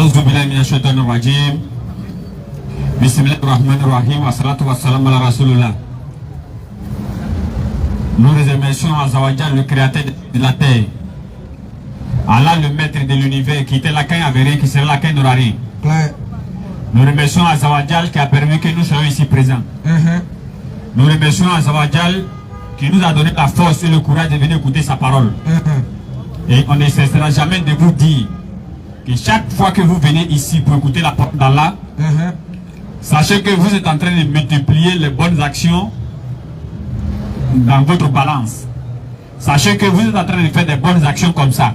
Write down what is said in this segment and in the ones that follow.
أعوذ بالله من الشيطان الرجيم بسم الله الرحمن الرحيم والصلاة والسلام على رسول الله. Nous remercions Azawajal, le créateur de la terre, Allah, le maître de l'univers, qui était là quand il n'y avait rien, qui serait là quand il n'y aura rien. Nous remercions Azawajal qui a permis que nous soyons ici présents. Nous remercions Azawajal qui nous a donné la force et le courage de venir écouter sa parole. Et on ne cessera jamais de vous dire que chaque fois que vous venez ici pour écouter la parole d'Allah, sachez que vous êtes en train de multiplier les bonnes actions dans votre balance. Sachez que vous êtes en train de faire des bonnes actions comme ça.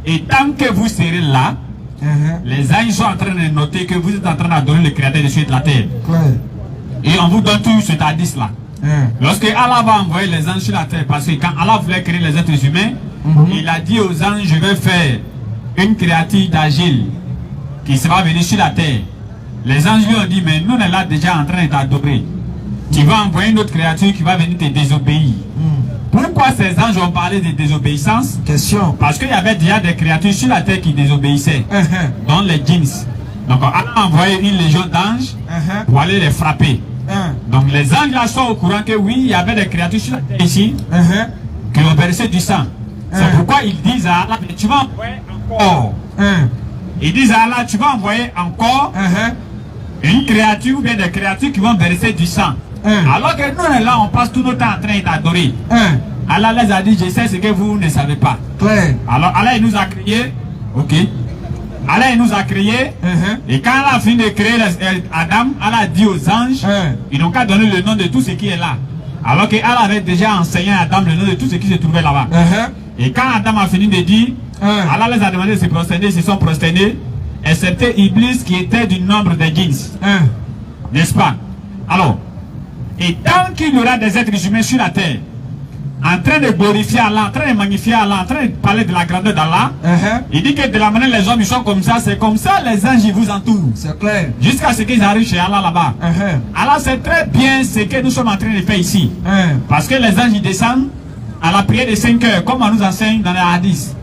Et tant que vous serez là, les anges sont en train de noter que vous êtes en train d'adorer le créateur des cieux et de la terre. Et on vous donne tout cet hadith là. Lorsque Allah va envoyer les anges sur la terre, parce que quand Allah voulait créer les êtres humains, il a dit aux anges, je vais faire une créature d'agile qui va venir sur la terre. Les anges lui ont dit, mais nous on est là déjà en train de t'adorer. Tu vas envoyer une autre créature qui va venir te désobéir. Pourquoi ces anges ont parlé de désobéissance? Question. Parce qu'il y avait déjà des créatures sur la terre qui désobéissaient, dont les djinns. Donc Allah a envoyé une légion d'anges pour aller les frapper. Donc les anges là sont au courant que oui, il y avait des créatures sur la terre ici qui ont versé du sang. C'est pourquoi ils disent à Allah, tu vas envoyer encore. Ils disent à Allah, tu vas envoyer encore une créature ou bien des créatures qui vont verser du sang. Alors que nous, là, on passe tout notre temps en train d'adorer. Allah les a dit, je sais ce que vous ne savez pas. Alors Allah, il nous a créé. Ok. Allah, il nous a créé. Et quand Allah a fini de créer Adam, Allah a dit aux anges, ils n'ont qu'à donner le nom de tout ce qui est là. Alors que Allah avait déjà enseigné à Adam le nom de tout ce qui se trouvait là-bas. Et quand Adam a fini de dire, Allah les a demandé de se prosterner, ils se sont prosternés, excepté Iblis qui était du nombre des djinns. N'est-ce pas? Alors, et tant qu'il y aura des êtres humains sur la terre, en train de glorifier Allah, en train de magnifier Allah, en train de parler de la grandeur d'Allah, il dit que de la manière les hommes ils sont comme ça, c'est comme ça les anges ils vous entourent. C'est clair. Jusqu'à ce qu'ils arrivent chez Allah là-bas. Allah sait très bien ce que nous sommes en train de faire ici. Parce que les anges ils descendent à la prière de 5 heures, comme on nous enseigne dans les hadiths.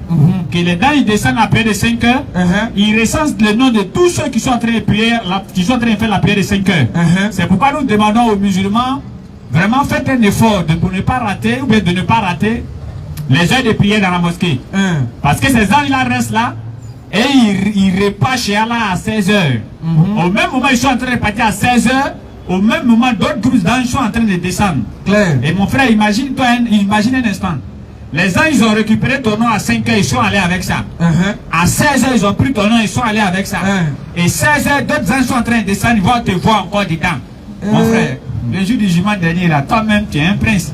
Que les anges ils descendent à la prière de 5 heures, ils recensent le nom de tous ceux qui sont en train de prier, qui sont en train de faire la prière de 5 heures. C'est pourquoi nous demandons aux musulmans, vraiment faites un effort de ne pas rater, ou bien de ne pas rater les heures de prière dans la mosquée. Parce que ces anges-là restent là, et ils repartent chez Allah à 16 heures. Au même moment, ils sont en train de partir à 16 heures, au même moment, d'autres groupes d'anges sont en train de descendre. Et mon frère, imagine un instant. Les anges, ils ont récupéré ton nom à 5 heures, ils sont allés avec ça. À 16 heures, ils ont pris ton nom, ils sont allés avec ça. Et 16 heures, d'autres anges sont en train de descendre, ils vont te voir encore dedans. Mon frère, le jour du jugement dernier, là, toi-même, tu es un prince.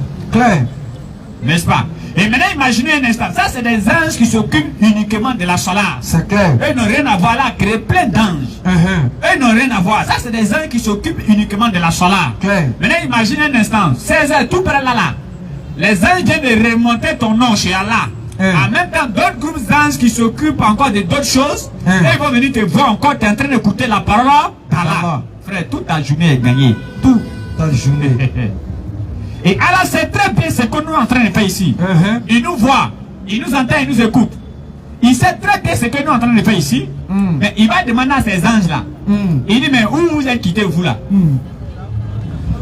N'est-ce pas? Et maintenant, imaginez un instant. Ça, c'est des anges qui s'occupent uniquement de la salat. C'est clair. Eux n'ont rien à voir là, créer plein d'anges. Eux n'ont rien à voir. Ça, c'est des anges qui s'occupent uniquement de la salat. Maintenant, imaginez un instant. 16 heures, tout près là. Les anges viennent de remonter ton nom chez Allah. En même temps, d'autres groupes d'anges qui s'occupent encore de d'autres choses, ils vont venir te voir encore, tu es en train d'écouter la parole d'Allah. Frère, toute ta journée est gagnée. Toute ta journée. Et Allah sait très bien ce que nous sommes en train de faire ici. Il nous voit, il nous entend, il nous écoute. Il sait très bien ce que nous sommes en train de faire ici. Mais il va demander à ces anges-là. Il dit, mais où vous êtes quittés, vous là?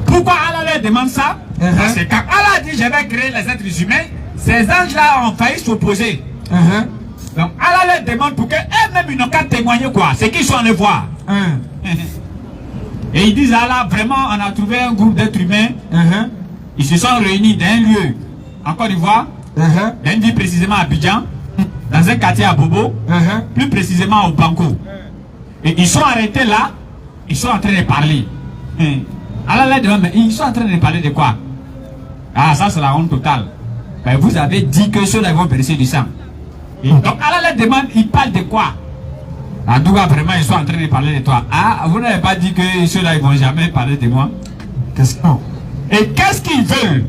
Pourquoi Allah leur demande ça? Parce que quand Allah dit, je vais créer les êtres humains, ces anges-là ont failli s'opposer. Donc Allah leur demande pour qu'eux-mêmes ils n'ont qu'à témoigner quoi? C'est qu'ils sont allés voir. Et ils disent à Allah, vraiment, on a trouvé un groupe d'êtres humains. Ils se sont réunis dans un lieu en Côte d'Ivoire, dans une ville précisément à Abidjan, dans un quartier à Bobo, plus précisément au Banco. Et ils sont arrêtés là, ils sont en train de parler. Allah leur demande, mais ils sont en train de parler de quoi? Ah, ça c'est la honte totale. Ben, vous avez dit que ceux-là vont verser du sang. Et donc Allah leur demande, ils parlent de quoi? En tout cas, vraiment, ils sont en train de parler de toi. Ah, vous n'avez pas dit que ceux-là, ils vont jamais parler de moi? Question. Et qu'est-ce qu'ils veulent?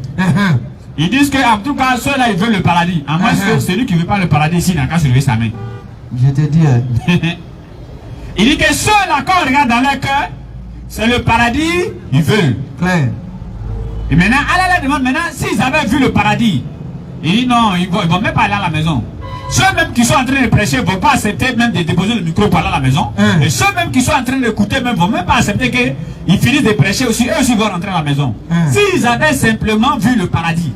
Ils disent que, en tout cas, ceux-là, ils veulent le paradis. En moins, celui qui ne veut pas le paradis ici, n'a qu'à se lever sa main. Je te dis. Il dit que ceux-là, quand on regarde dans leur cœur, c'est le paradis, ils veulent. Et maintenant, Allah leur demande, maintenant, s'ils avaient vu le paradis, il dit non, ils vont même pas aller à la maison. Ceux-mêmes qui sont en train de prêcher ne vont pas accepter même de déposer le micro par là à la maison. Et ceux-mêmes qui sont en train d'écouter même ne vont même pas accepter qu'ils finissent de prêcher aussi. Eux aussi vont rentrer à la maison. S'ils avaient simplement vu le paradis.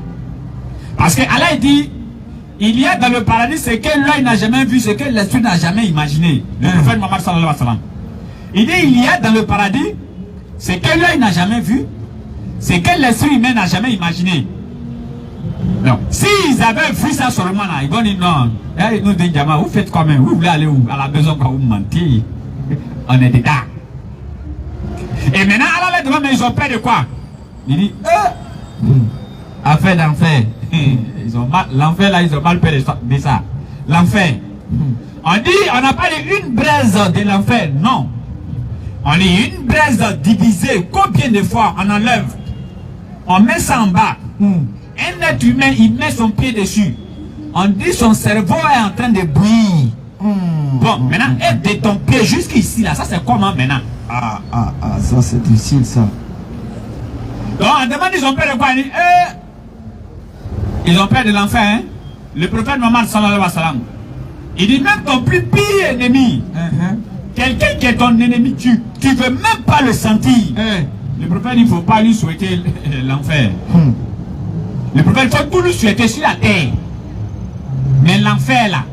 Parce que Allah dit, il y a dans le paradis ce que l'œil n'a jamais vu, ce que l'esprit n'a jamais imaginé. Le prophète Mohammed sallallahu alayhi wa sallam. Il dit, il y a dans le paradis ce que l'œil n'a jamais vu, ce que l'esprit humain n'a jamais imaginé. Donc, s'ils avaient vu ça seulement là, ils vont dire non. Nous disons, Jama, vous faites quoi même? Vous voulez aller où? À la maison quand vous mentez. On est dedans. Et maintenant, Allah les demande, mais ils ont peur de quoi? Il dit, affaire d'enfer. Ils ont mal, l'enfer là, ils ont mal peur de ça. L'enfer. On dit, on n'a pas dit une braise de l'enfer. Non. On dit une braise divisée. Combien de fois on enlève? On met ça en bas. Un être humain, il met son pied dessus. On dit son cerveau est en train de bouillir. Bon, maintenant, être de ton pied jusqu'ici, là, ça c'est comment maintenant? Ça c'est difficile ça. Donc, on demande, ils ont peur de quoi? Ils ont peur de l'enfer, hein? Le prophète Mohammed sallallahu alayhi wa sallam, il dit même ton plus pire ennemi, quelqu'un qui est ton ennemi, tu veux même pas le sentir. Le prophète, il ne faut pas lui souhaiter l'enfer. Le prophète, il faut tout lui souhaiter sur la terre. Mais l'enfer là,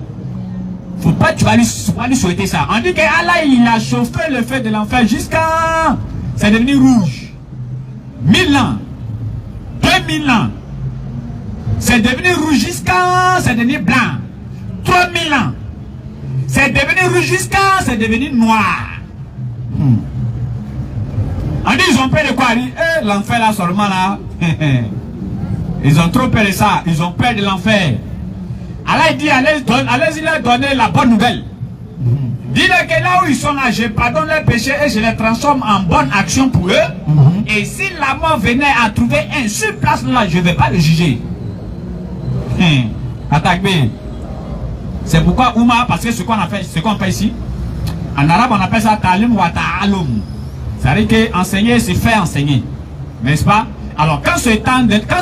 faut pas tu vas lui souhaiter ça. On dit que Allah il a chauffé le feu de l'enfer jusqu'à... C'est devenu rouge. 1000 ans. 2000 ans. C'est devenu rouge jusqu'à... C'est devenu blanc. 3000 ans. C'est devenu rouge jusqu'à... C'est devenu noir. On dit ils ont peur de quoi? L'enfer là seulement là. Ils ont trop peur de ça. Ils ont peur de l'enfer. Allah dit, allez-y leur donner la bonne nouvelle. Dis-leur que là où ils sont là, je pardonne leurs péchés et je les transforme en bonne action pour eux. Et si la mort venait à trouver un sur place là, je ne vais pas le juger. Attaque B. C'est pourquoi Ouma, parce que ce qu'on fait ici, en arabe on appelle ça talim wa ta'alum. C'est-à-dire qu'enseigner, c'est faire enseigner. N'est-ce pas? Alors quand ce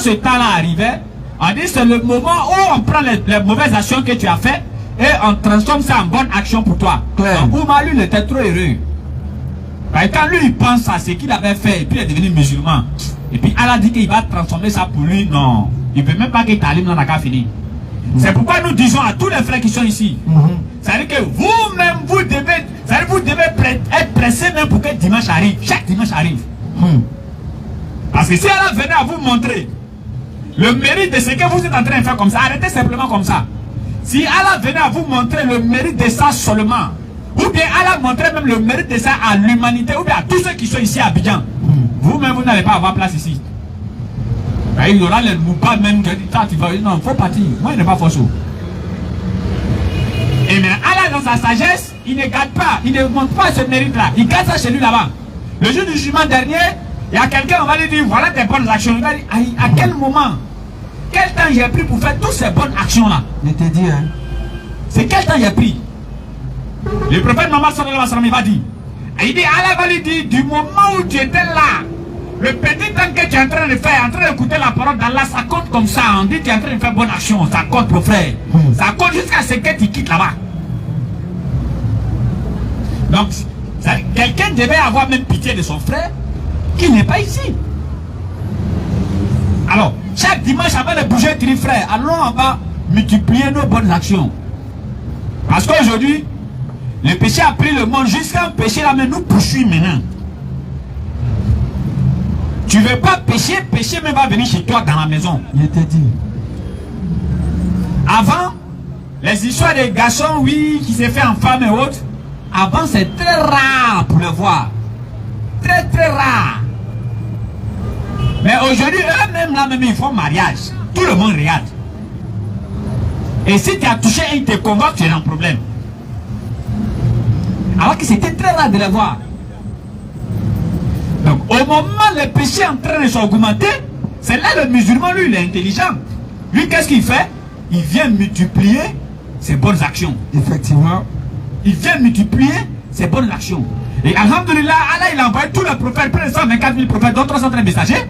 temps-là arrivait, on dit c'est le moment où on prend les mauvaises actions que tu as faites et on transforme ça en bonne action pour toi. Donc Ouma, lui, il était trop heureux. Parce que quand lui, il pense à ce qu'il avait fait et puis il est devenu musulman. Et puis Allah dit qu'il va transformer ça pour lui. Non. Il ne veut même pas qu'il t'allume dans la cas fini. C'est pourquoi nous disons à tous les frères qui sont ici. C'est-à-dire que vous-même, vous devez être pressé même pour que dimanche arrive. Chaque dimanche arrive. Parce que si Allah venait à vous montrer le mérite de ce que vous êtes en train de faire comme ça, arrêtez simplement comme ça. Si Allah venait à vous montrer le mérite de ça seulement, ou bien Allah montrait même le mérite de ça à l'humanité, ou bien à tous ceux qui sont ici à Abidjan, vous-même vous n'allez pas avoir place ici. Il y aura les moupas même qui disent, tu vas, non, il faut partir. Moi, il n'est pas forcé. Et maintenant, Allah dans sa sagesse, il ne garde pas, il ne montre pas ce mérite-là. Il garde ça chez lui là-bas. Le jour du jugement dernier, il y a quelqu'un, on va lui dire, voilà tes bonnes actions. Il va dire, à quel moment, quel temps j'ai pris pour faire toutes ces bonnes actions-là? Je te dis, hein. C'est quel temps j'ai pris? Le prophète Mohammed sallallahu alayhi wa sallam, il va dire. Il dit, Allah va lui dire, du moment où tu étais là, le petit temps que tu es en train de faire, en train d'écouter la parole d'Allah, ça compte comme ça. On dit que tu es en train de faire bonne action, ça compte pour frère. Ça compte jusqu'à ce que tu quittes là-bas. Donc, quelqu'un devait avoir même pitié de son frère qui n'est pas ici. Alors, chaque dimanche avant de bouger, tu dis frère, allons on va multiplier nos bonnes actions. Parce qu'aujourd'hui, le péché a pris le monde jusqu'à un péché là, mais nous poursuit maintenant. Tu ne veux pas pécher, péché même va venir chez toi dans la maison. Je te dis. Avant, les histoires des garçons, oui, qui s'est fait en femme et autres, avant c'est très rare pour le voir. Très très rare. Mais aujourd'hui, eux-mêmes là même ils font mariage. Tout le monde regarde. Et si tu as touché et ils te convoquent, tu es dans le problème. Alors que c'était très rare de les voir. Donc au moment où le péché est en train de s'augmenter, c'est là le musulman, lui, il est intelligent. Lui, qu'est-ce qu'il fait? Il vient multiplier ses bonnes actions. Effectivement. Il vient multiplier ses bonnes actions. Et alhamdoulilah, Allah il a envoyé tous les prophètes, près de 124 000 prophètes, dont 330 messagers.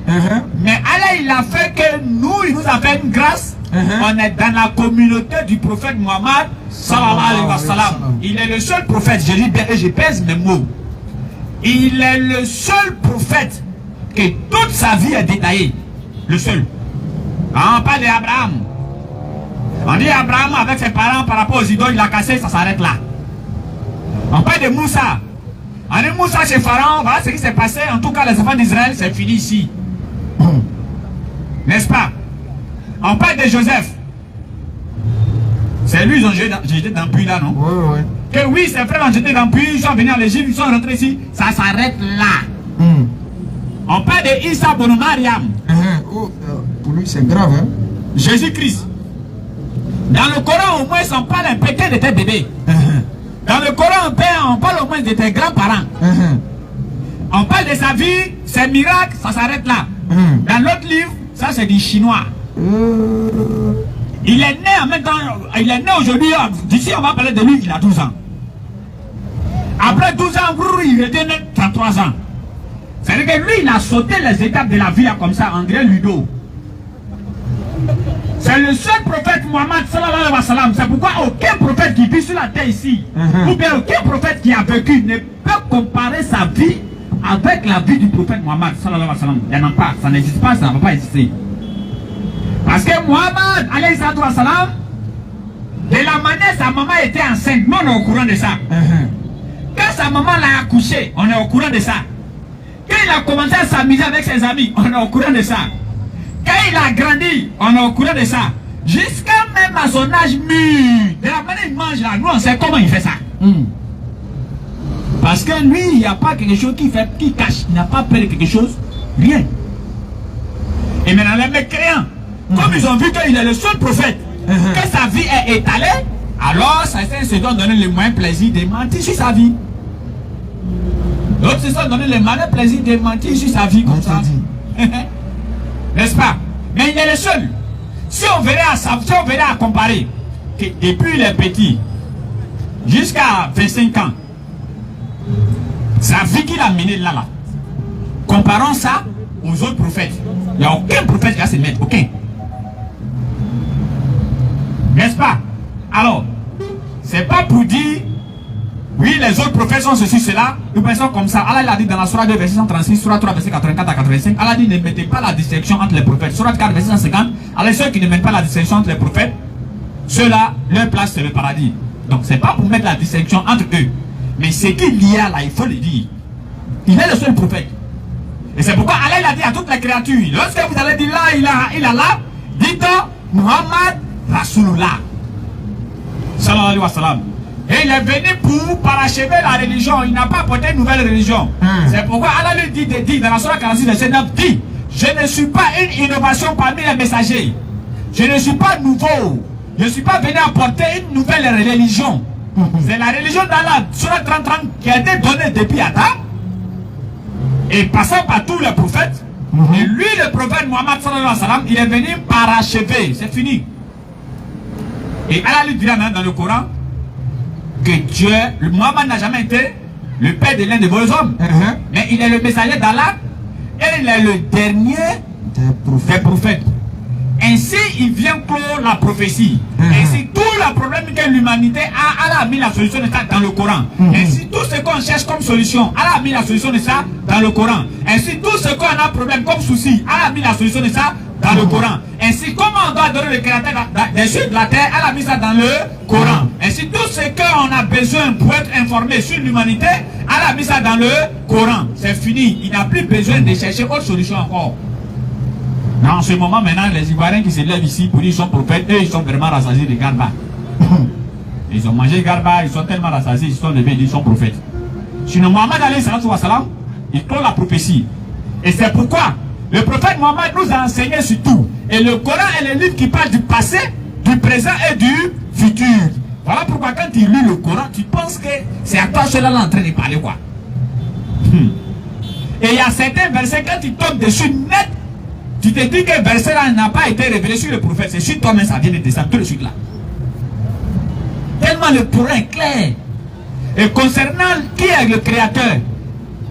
Mais Allah il a fait que nous, il nous a fait une grâce On est dans la communauté du prophète Muhammad sallallahu alayhi wa sallam. Il est le seul prophète, je dis bien et je pèse mes mots. Il est le seul prophète que toute sa vie est détaillée. Le seul. On parle d'Abraham. On dit Abraham avec ses parents par rapport aux idoles, il a cassé, ça s'arrête là. On parle de Moussa. On dit Moussa chez Pharaon, voilà ce qui s'est passé. En tout cas, les enfants d'Israël, c'est fini ici. N'est-ce pas? On parle de Joseph. C'est lui, ils ont jeté dans le puits là, non? Oui. Que oui, ses frères ont jeté dans le puits, ils sont venus en Égypte, ils sont rentrés ici. Ça s'arrête là. On parle de Issa Bono Mariam. Pour lui, c'est grave, hein? Jésus-Christ. Dans le Coran, au moins, on parle un peu de tes bébés. Dans le Coran, on parle au moins de tes grands-parents. On parle de sa vie, ses miracles, ça s'arrête là. Dans l'autre livre, ça c'est du chinois. Il est né en même temps, il est né aujourd'hui, d'ici on va parler de lui, il a 12 ans. Après 12 ans, il était né 33 ans. C'est-à-dire que lui, il a sauté les étapes de la vie là, comme ça, André Ludo. C'est le seul prophète Muhammad sallallahu alayhi wa sallam. C'est pourquoi aucun prophète qui vit sur la terre ici, ou bien aucun prophète qui a vécu ne peut comparer sa vie avec la vie du prophète Muhammad sallallahu alayhi wa sallam. Il n'y en a pas, ça n'existe pas, ça ne va pas exister. Parce que Muhammad alayhi wa sallam, de la manière sa maman était enceinte, nous on est au courant de ça. Quand sa maman l'a accouché, on est au courant de ça. Quand il a commencé à s'amuser avec ses amis, on est au courant de ça. Quand il a grandi, on est au courant de ça. Jusqu'à même à son âge mûr, de la manière il mange là, nous on sait comment il fait ça. Parce que lui, il n'y a pas quelque chose qui cache, il n'a pas peur de quelque chose, rien. Et maintenant les mécréants, comme ils ont vu qu'il est le seul prophète, que sa vie est étalée, alors certains se donnent donner le moyen plaisir de mentir sur sa vie. D'autres se sont donné le malin plaisir de mentir sur sa vie comme ça. N'est-ce pas? Mais il est le seul. Si on venait à comparer que depuis les petits jusqu'à 25 ans, sa vie qu'il a menée là, comparons ça aux autres prophètes. Il n'y a aucun prophète qui va se mettre. Aucun. N'est-ce pas? Alors, c'est pas pour dire oui, les autres prophètes sont ceci, cela. Nous pensons comme ça. Allah il a dit dans la Surah 2, verset 136, Surah 3, verset 84 à 85. Allah dit ne mettez pas la distinction entre les prophètes. Surah 4, verset 150. Allah, ceux qui ne mettent pas la distinction entre les prophètes, ceux-là, leur place c'est le paradis. Donc, c'est pas pour mettre la distinction entre eux. Mais ce qu'il y a là, il faut le dire. Il est le seul prophète. Et c'est pourquoi Allah il a dit à toutes les créatures, lorsque vous allez dire là, il a là, dites Muhammad Rasulullah. Sallallahu alayhi wa sallam. Et il est venu pour parachever la religion. Il n'a pas apporté une nouvelle religion. C'est pourquoi Allah lui dit dans la Surah 46, verset 9, dit, je ne suis pas une innovation parmi les messagers. Je ne suis pas nouveau. Je ne suis pas venu apporter une nouvelle religion. C'est la religion d'Allah, Surah 30 qui a été donnée depuis Adam. Et passant par tous les prophètes. Et lui, le prophète Muhammad sallallahu alayhi wa sallam, il est venu parachever. C'est fini. Et Allah lui dira dans le Coran que Dieu, Muhammad n'a jamais été le père de l'un de vos hommes. Mais il est le messager d'Allah et il est le dernier des prophètes. Ainsi, il vient clore la prophétie. Ainsi, tout le problème que l'humanité a, Allah a mis la solution de ça dans le Coran. Ainsi, tout ce qu'on cherche comme solution, Allah a mis la solution de ça dans le Coran. Ainsi, tout ce qu'on a problème comme souci, Allah a mis la solution de ça dans le Coran. Ainsi, comment on doit adorer le Créateur des cieux de la terre, Allah a mis ça dans le Coran. Ainsi, tout ce qu'on a besoin pour être informé sur l'humanité, Allah a mis ça dans le Coran. C'est fini. Il n'a plus besoin de chercher autre solution encore. En ce moment, maintenant, les Ivoiriens qui se lèvent ici pour dire qu'ils sont prophètes, eux, ils sont vraiment rassasiés de garba. Ils ont mangé garba, ils sont tellement rassasiés, ils sont levés, ils sont prophètes. Sinon, Mohammed alayhi wa sallam, il clôt la prophétie. Et c'est pourquoi le prophète Mohammed nous a enseigné sur tout. Et le Coran est le livre qui parle du passé, du présent et du futur. Voilà pourquoi quand tu lis le Coran, tu penses que c'est à toi cela là en train de parler quoi. Et il y a certains versets, quand tu tombes dessus net, tu te dis que le verset là n'a pas été révélé sur le prophète, c'est sur toi-même, ça vient de descendre tout de suite là. Tellement le Coran est clair. Et concernant qui est le créateur,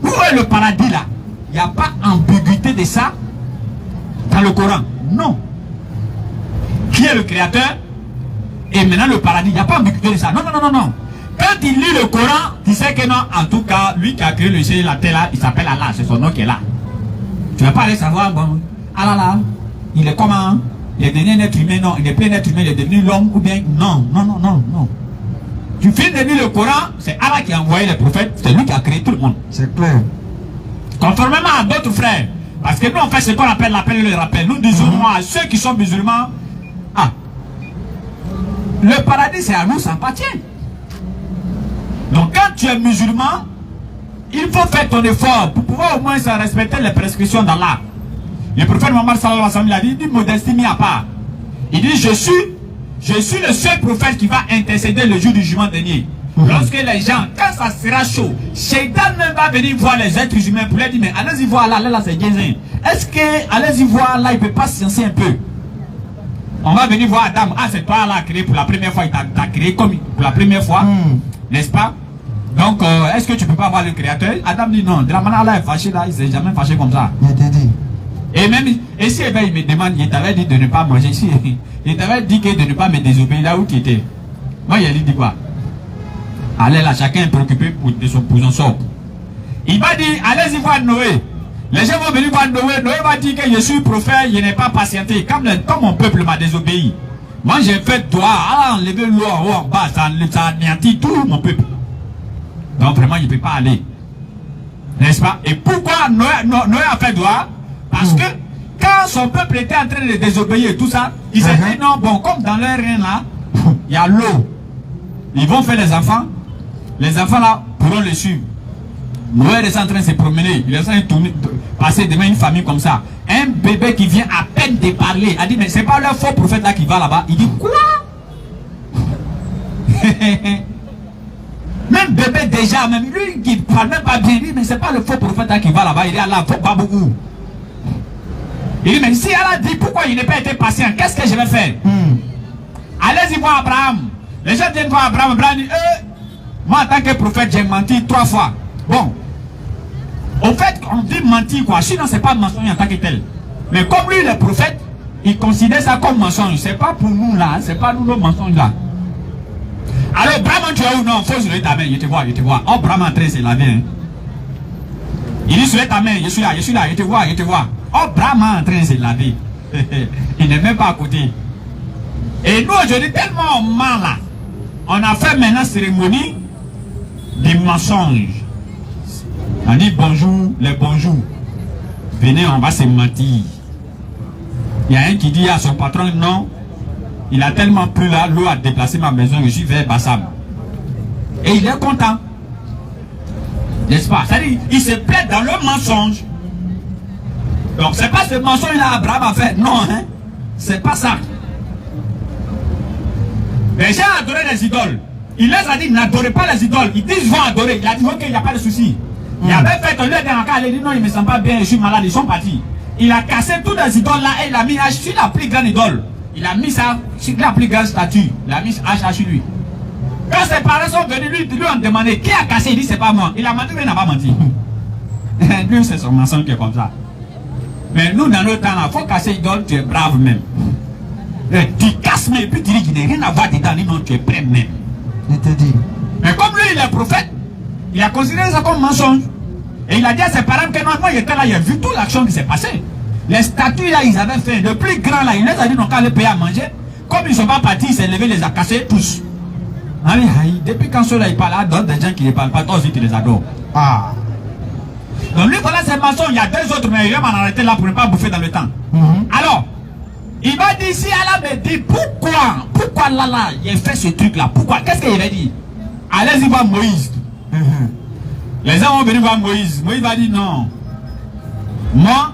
où est le paradis là, il n'y a pas ambiguïté de ça dans le Coran. Non. qui est le créateur, et maintenant le paradis. Il n'y a pas ambiguïté de ça. Non, non, non, non, non. Quand il lit le Coran, tu sais que non, en tout cas, lui qui a créé le ciel et la terre là, il s'appelle Allah, c'est son nom qui est là. Tu ne vas pas aller savoir, bon, Allah là, il est comment? Il est devenu un être humain, non, il n'est plus un être humain, il est devenu l'homme, ou bien, non, non, non, non, non. Tu finis de lire le Coran, c'est Allah qui a envoyé les prophètes, c'est lui qui a créé tout le monde. C'est clair. Conformément à d'autres frères, parce que nous on fait ce qu'on appelle l'appel et le rappel. Nous disons à ceux qui sont musulmans, ah, le paradis c'est à nous, ça appartient. Donc quand tu es musulman, il faut faire ton effort pour pouvoir au moins respecter les prescriptions d'Allah. Le prophète Mohammed sallallahu alayhi wa sallam, il a dit, une modestie mis à part. Il dit, je suis le seul prophète qui va intercéder le jour du jugement dernier. Lorsque les gens, quand ça sera chaud, Shaitan même va venir voir les êtres humains pour leur dire, mais allez-y voir Allah, là c'est Gézin. Est-ce que, allez-y voir Allah, il ne peut pas sciencer un peu? On va venir voir Adam, ah c'est toi Allah créé pour la première fois, il t'a créé comme pour la première fois, n'est-ce pas? Donc, est-ce que tu ne peux pas voir le créateur? Adam dit non, de la manière Allah est fâché là, il ne s'est jamais fâché comme ça. Et même, et si il me demande, il t'avait dit de ne pas manger ici, il t'avait dit que de ne pas me désobéir là où tu étais. Moi, il a dit quoi? Allez là, chacun est préoccupé pour son sort. Il va dire, allez-y voir Noé. Les gens vont venir voir Noé. Noé va dire que je suis prophète, je n'ai pas patienté. Comme mon peuple m'a désobéi. Moi, j'ai fait droit à enlever l'eau en haut, en bas. Ça anéantit tout mon peuple. Donc, vraiment, il ne peut pas aller. N'est-ce pas? Et pourquoi Noé a fait droit? Parce que quand son peuple était en train de désobéir et tout ça, il s'est dit non, bon, comme dans leur rein là, il y a l'eau. Ils vont faire les enfants. Les enfants là pourront les suivre. Noé est en train de se promener. Il est en train de passer devant une famille comme ça. Un bébé qui vient à peine de parler. A dit, mais c'est pas le faux prophète là qui va là-bas. Il dit, quoi? Même bébé déjà, même lui qui parle même pas bien, il dit, mais c'est pas le faux prophète là qui va là-bas. Il est là, pas beaucoup. Il dit, mais si Allah dit pourquoi il n'a pas été patient, qu'est-ce que je vais faire? Allez-y voir Abraham. Les gens viennent voir Abraham. Abraham dit, moi en tant que prophète, j'ai menti 3 fois. Bon. Au fait, on dit mentir quoi. Sinon, c'est pas mensonge en tant que tel. Mais comme lui, le prophète, il considère ça comme mensonge. C'est pas pour nous là. C'est pas nous nos mensonges là. Alors, Abraham, tu es où? Non, faut soulever ta main. Je te vois, je te vois. Oh, Abraham en train de se laver. Hein. Il dit, soulève ta main. Je suis là, je te vois, je te vois. Oh, Brahma en train de se laver. Il n'est même pas à côté. Et nous aujourd'hui, tellement on ment là, on a fait maintenant cérémonie des mensonges. On dit bonjour, les bonjours. Venez, on va se mentir. Il y a un qui dit à son patron, non, il a tellement plu là, l'eau a déplacé ma maison, je suis vers Bassam. Et il est content. N'est-ce pas? C'est-à-dire, il se plaît dans le mensonge. Donc, c'est pas ce mensonge-là Abraham a fait. Non, hein. C'est pas ça. Les gens adoraient les idoles. Il les a dit, n'adorez pas les idoles. Ils disent, vont adorer. Il a dit, ok, il n'y a pas de souci. Il avait fait un lieu dans la cas, il a dit, non, il ne me sent pas bien, je suis malade, ils sont partis. Il a cassé toutes les idoles là et il a mis H sur la plus grande idole. Il a mis ça sur la plus grande statue. Il a mis H sur lui. Quand ses parents sont venus, lui ont demandé, qui a cassé? Il dit, c'est pas moi. Il a menti, mais il n'a pas menti. Lui, c'est son mensonge qui est comme ça. Mais nous, dans notre temps, il faut casser l'idole, tu es brave même. Tu casses, mais puis tu dis qu'il n'y a rien à voir dedans, non, tu es prêt même. Je te dis. Mais comme lui, il est prophète, il a considéré ça comme mensonge. Et il a dit à ses parents que non, moi, il était là, il a vu toute l'action qui s'est passée. Les statues là, ils avaient fait, le plus grand là, il les a dit non, quand les payer à manger, comme ils ne sont pas partis, il s'est levé, il les a cassés tous. Allez, depuis quand ceux-là, ils parlent à d'autres gens qui ne parlent pas, toi aussi, tu les adores. Ah. Donc lui, voilà ses mensonges. Il y a 2 autres, mais il va m'en arrêter là pour ne pas bouffer dans le temps. Alors, il va dire, si Allah me dit, pourquoi là, il a fait ce truc-là? Pourquoi? Qu'est-ce qu'il va dire? Allez-y voir Moïse. Les gens vont venir voir Moïse. Moïse va dire, non. Moi,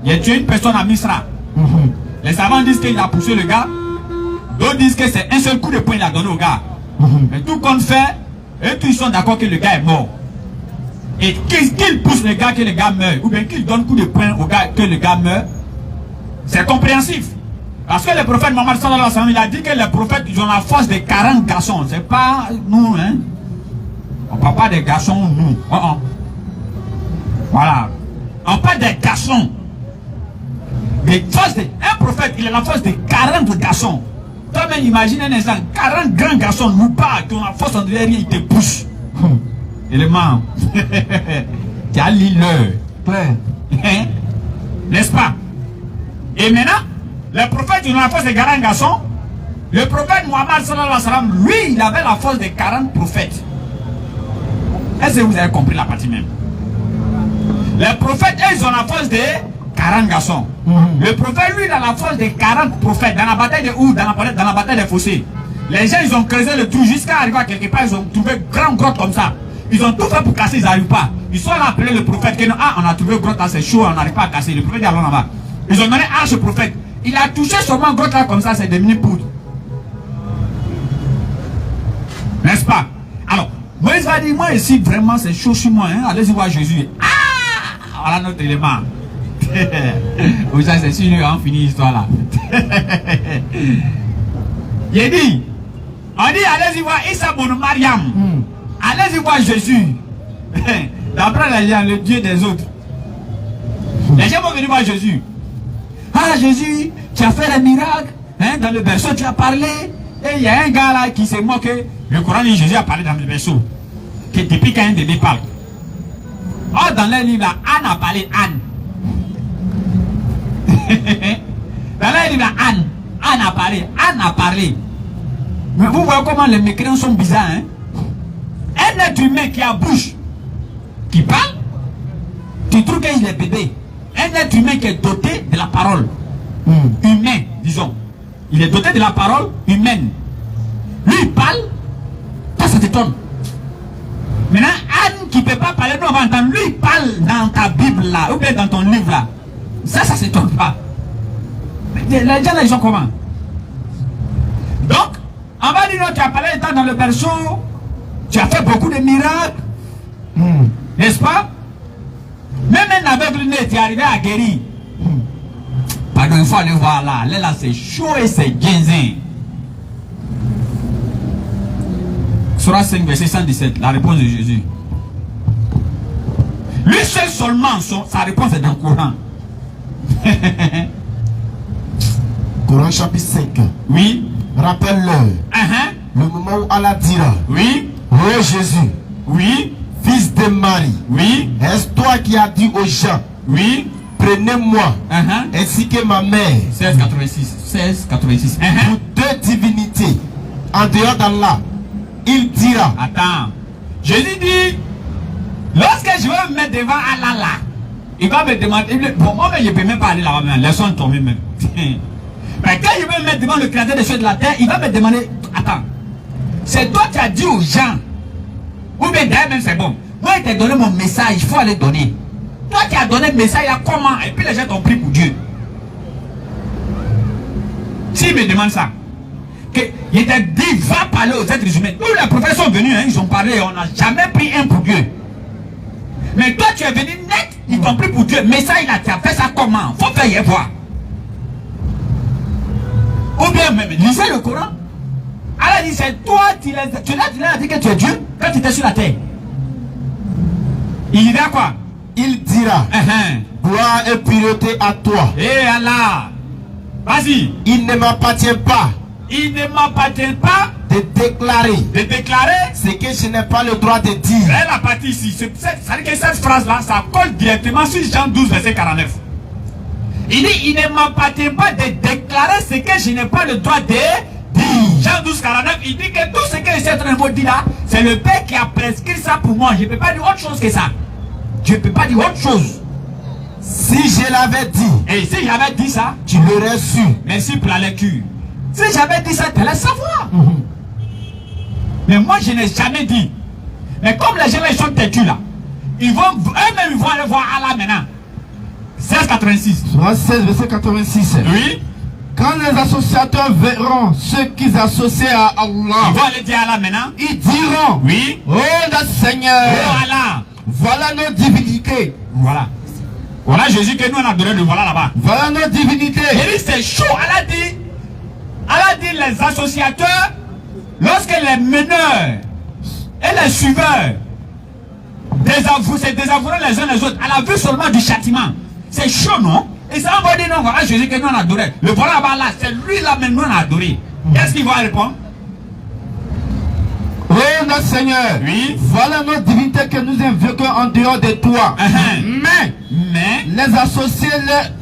j'ai tué une personne à Misra. Les savants disent qu'il a poussé le gars. D'autres disent que c'est un seul coup de poing qu'il a donné au gars. Mais tout compte fait, et tous ils sont d'accord que le gars est mort. Et qu'il pousse le gars, que le gars meurt, ou bien qu'il donne coup de poing au gars, que le gars meurt, c'est compréhensif. Parce que le prophète Mohammed sallallahu alayhi wa sallam, il a dit que les prophètes, ils ont la force de 40 garçons. C'est pas nous, hein. On parle pas des garçons, nous. Voilà. On parle des garçons. Un prophète, il a la force de 40 garçons. Toi-même, imagine un instant, 40 grands garçons, nous pas, qui ont la force en derrière, ils te poussent. Élément. Tu as l'îleur. Hein? N'est-ce pas? Et maintenant, le prophète, il a la force de 40 garçons. Le prophète Mohammed, sallallahu alayhi wa sallam, lui, il avait la force de 40 prophètes. Est-ce que vous avez compris la partie même? Les prophètes, ils ont la force de 40 garçons. Le prophète, lui, il a la force de 40 prophètes. Dans la bataille de Oud, dans la bataille des fossés. Les gens, ils ont creusé le trou jusqu'à arriver à quelque part. Ils ont trouvé grande grotte comme ça. Ils ont tout fait pour casser, ils n'arrivent pas. Ils sont là appelés le prophète. On a trouvé une grotte là, c'est chaud, on n'arrive pas à casser. Le prophète dit allons là-bas. Ils ont donné à ce prophète. Il a touché seulement une grotte là comme ça, c'est devenu poudre. N'est-ce pas? Alors, Moïse va dire, moi ici, vraiment, c'est chaud sur moi. Hein? Allez-y voir Jésus. Ah! Voilà notre élément. Vous savez, c'est sûr, on finit l'histoire là. Il dit, on dit, allez-y voir Issa Bono Mariam. Allez-y voir Jésus. D'après les gens, le Dieu des autres. Les gens vont venir voir Jésus. Ah, Jésus, tu as fait des miracles. Hein? Dans le berceau, tu as parlé. Et il y a un gars là qui s'est moqué. Le Coran dit Jésus a parlé dans le berceau. Que depuis qu'un bébé parle. Oh, dans les livres là, Anne a parlé Anne. Dans les livres là, Anne a parlé. Mais vous voyez comment les mécréants sont bizarres, hein? Un être humain qui a bouche, qui parle, tu trouves qu'il est bébé. Un être humain qui est doté de la parole. Humain, disons. Il est doté de la parole humaine. Lui, il parle, toi, ça t'étonne. Maintenant, Anne qui ne peut pas parler, nous, on va entendre. Lui, il parle dans ta Bible là, ou bien dans ton livre là. Ça s'étonne pas. Mais les gens là, ils sont comment? Donc, on va dire, non, tu as parlé dans le berceau, tu as fait beaucoup de miracles. N'est-ce pas? Même un aveugle né, tu es arrivé à guérir. Pardon, il faut aller voir là. Là, c'est chaud et c'est ginzin. Surah 5, verset 117, la réponse de Jésus. Lui seul seulement, sa réponse est dans le Coran. Coran chapitre 5. Oui. Rappelle-le. Le moment où Allah dira. Oui. Oh Jésus. Oui. Fils de Marie. Oui. Est-ce toi qui as dit aux gens? Oui. Prenez-moi, ainsi que ma mère. 1686. Pour deux divinités, en dehors d'Allah, il dira. Attends. Jésus dit, lorsque je vais me mettre devant Allah là, il va me demander. Bon, moi, je ne peux même pas aller là-bas, laissons tomber même. Mais quand je vais me mettre devant le créateur des cieux de la terre, il va me demander, attends, c'est toi qui as dit aux gens, ou bien d'ailleurs même c'est bon, moi je t'ai donné mon message, il faut aller donner. Toi qui as donné le message, là, comment? Et puis les gens t'ont pris pour Dieu. S'il me demande ça, il t'a dit, va parler aux êtres humains. Nous, les prophètes sont venus, hein, ils ont parlé, on n'a jamais pris un pour Dieu. Mais toi, tu es venu net, ils t'ont pris pour Dieu. Mais ça, tu as fait ça comment? Faut faire y voir. Ou bien même, lisez le Coran. Allah dit, c'est toi, tu l'as dit que tu es Dieu quand tu étais sur la terre. Il dira quoi? Il dira, gloire et pureté à toi. Eh Allah, vas-y. Il ne m'appartient pas. Il ne m'appartient pas de déclarer ce que je n'ai pas le droit de dire. La partie ici, c'est-à-dire que cette phrase-là, ça colle directement sur Jean 12, verset 49. Il dit, il ne m'appartient pas de déclarer ce que je n'ai pas le droit de dire. Jean 12, 49, il dit que tout ce que je suis en train de dire là, c'est le Père qui a prescrit ça pour moi. Je ne peux pas dire autre chose que ça. Je ne peux pas dire autre chose. Si je l'avais dit, et si j'avais dit ça, tu l'aurais su. Merci pour la lecture. Si j'avais dit ça, tu allais savoir. Mais moi, je n'ai jamais dit. Mais comme les gens là, ils sont têtus là, ils vont eux-mêmes ils vont aller voir Allah maintenant. 1686. 16, verset 86. Oui. Quand les associateurs verront ceux qu'ils associent à Allah, ils vont aller dire à Allah maintenant. Ils diront, oui. Oh notre Seigneur, oh Allah, voilà nos divinités. Voilà. Voilà Jésus que nous on a donné le voilà là-bas. Voilà nos divinités. Et dit c'est chaud. Allah dit les associateurs, lorsque les meneurs et les suiveurs désavoueront les uns les autres à la vue seulement du châtiment. C'est chaud, non? Et ça, on va dire non, voilà Jésus que nous on adorait. Le voilà là, c'est lui là même nous on a adoré. Qu'est-ce qu'il va répondre? Oui, notre Seigneur. Oui. Voilà nos divinités que nous invoquons en dehors de toi. Mais les associés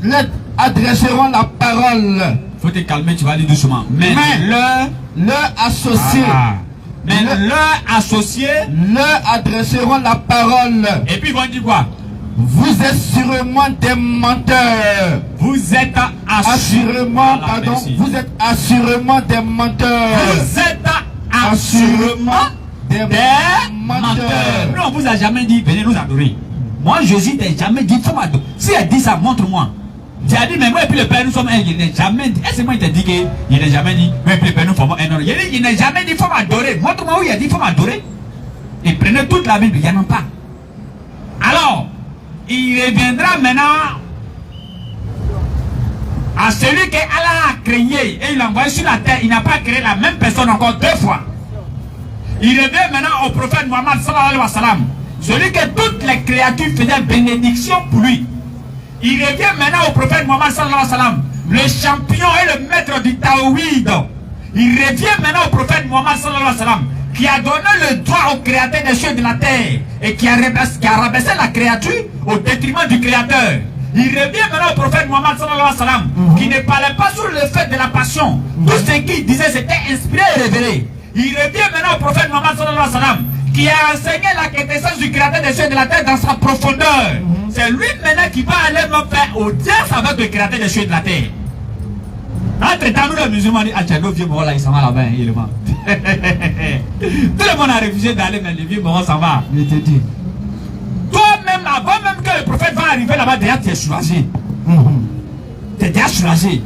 leur adresseront la parole. Faut te calmer, tu vas aller doucement. Mais leurs associés. Mais leurs associés leur adresseront la parole. Et puis ils vont dire quoi? Vous êtes sûrement des menteurs. Vous êtes assurément, pardon, vous êtes assurément des menteurs. Vous êtes assurément des menteurs. Non, on vous a jamais dit, venez nous adorer. Moi, Jésus n'a jamais dit, faut m'adorer. Si elle dit ça, montre-moi. J'ai dit, mais moi et puis le Père, nous sommes un. Il n'a jamais dit. Est-ce que moi, il t'a dit qu'il n'a jamais dit, moi et puis le Père, nous sommes un. Il n'a jamais dit, faut m'adorer. Montre-moi où il a dit, faut m'adorer. Et prenez toute la Bible, il n'y en a pas. Alors, il reviendra maintenant à celui qu'Allah a créé et il l'a envoyé sur la terre. Il n'a pas créé la même personne encore 2 fois. Il revient maintenant au prophète Mohammed sallallahu alayhi wa sallam, celui que toutes les créatures faisaient bénédiction pour lui. Il revient maintenant au prophète Mohammed sallallahu alayhi wa sallam, le champion et le maître du Tawhid. Il revient maintenant au prophète Mohammed sallallahu alayhi wa sallam, qui a donné le droit au créateur des cieux et de la terre et qui a rabaissé la créature au détriment du créateur. Il revient maintenant au prophète Mohammed sallallahu alayhi wa sallam, qui ne parlait pas sur le fait de la passion. Tout ce qu'il disait c'était inspiré et révélé. Il revient maintenant au prophète Mohammed sallallahu alayhi wa sallam, qui a enseigné la quintessence du créateur des cieux et de la terre dans sa profondeur. C'est lui maintenant qui va aller me faire audience avec le créateur des cieux et de la terre. Entre-temps, nous les musulmans disent, ah tiens, le vieux mort là, il s'en va là-bas, il est mort. Tout le monde a refusé d'aller, mais le vieux mort s'en va. Je te dis. Toi-même, avant même que le prophète va arriver là-bas, déjà tu es soulagé. Tu es déjà soulagé.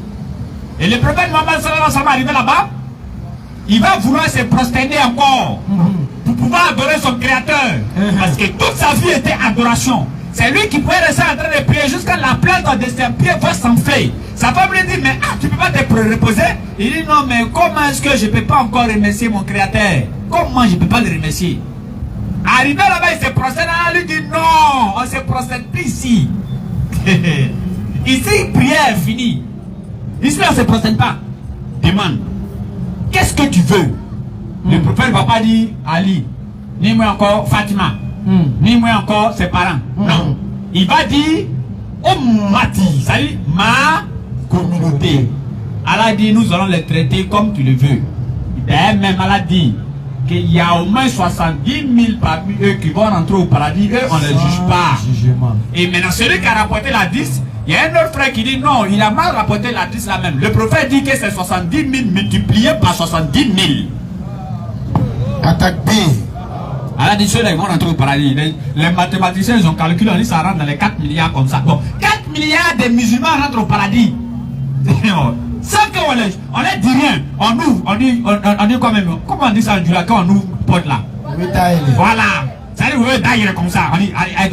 Et le prophète Mohammed sallallahu alayhi wa sallam arrivé là-bas, il va vouloir se prosterner encore pour pouvoir adorer son créateur. Parce que toute sa vie était adoration. C'est lui qui pouvait rester en train de prier jusqu'à la plante de ses pieds va s'enfler. Sa femme lui dit, mais tu ne peux pas te reposer? Il dit, non, mais comment est-ce que je ne peux pas encore remercier mon créateur? Comment je ne peux pas le remercier? Arrivé là-bas, il se prosterne, il lui dit, non, on ne se prosterne plus ici. Ici, prière est finie. Ici, on ne se prosterne pas. Demande, qu'est-ce que tu veux? Le prophète ne va pas dire Ali, ni moi encore Fatima, ni moi encore ses parents. Non. Il va dire Ummati, c'est-à-dire ma communauté. Allah dit, nous allons les traiter comme tu le veux. D'ailleurs, même Allah dit qu'il y a au moins 70 000 parmi eux qui vont rentrer au paradis. Eux, on ne les juge pas. Et maintenant, celui qui a rapporté la 10, il y a un autre frère qui dit non, il a mal rapporté la 10 là même. Le prophète dit que c'est 70 000 multiplié par 70 000. Attaque B. Allah dit ceux-là, ils vont rentrer au paradis. Les mathématiciens, ils ont calculé, on dit ça rentre dans les 4 milliards comme ça. Bon, 4 milliards de musulmans rentrent au paradis. Sans qu'on les dit rien. On ouvre, on dit quand même. Comment on dit ça en Jula quand on ouvre porte là? Voilà. Ça dit, vous voyez, d'ailleurs comme ça. On dit, aïe.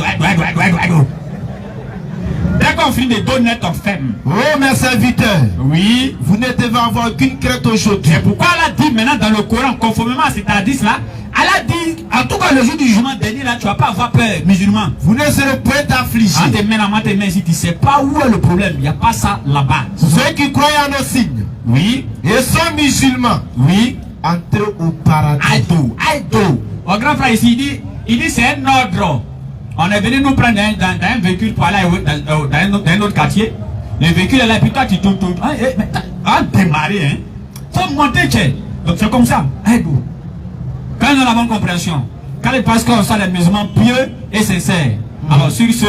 Dès qu'on finit de donner ton femme. Oh, mes serviteurs. Oui. Vous ne devez avoir qu'une crainte aujourd'hui. C'est pourquoi Allah dit maintenant dans le Coran, conformément à cet hadith là, Allah dit, en tout cas le jour du jugement dernier là, tu vas pas avoir peur, musulman. Vous ne serez point affligés. En tes mains, si tu ne sais pas où est le problème, il n'y a pas ça là-bas. Ceux qui croient en nos signes. Oui. Et sont musulmans. Oui. Entrez au paradis. Aïdo. Au grand frère ici, il dit c'est un ordre. On est venu nous prendre dans un véhicule pour aller dans un autre quartier. Le véhicule est là, puis toi tu tournes. En démarrer, hein. Faut monter, tiens. Donc c'est comme ça. Aïdo. Quand nous avons compréhension, quand les pasteurs sont des musulmans pieux et sincères. Alors sur ce,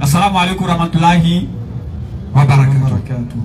assalamu alaikum wa rahmatullahi wa barakatuh.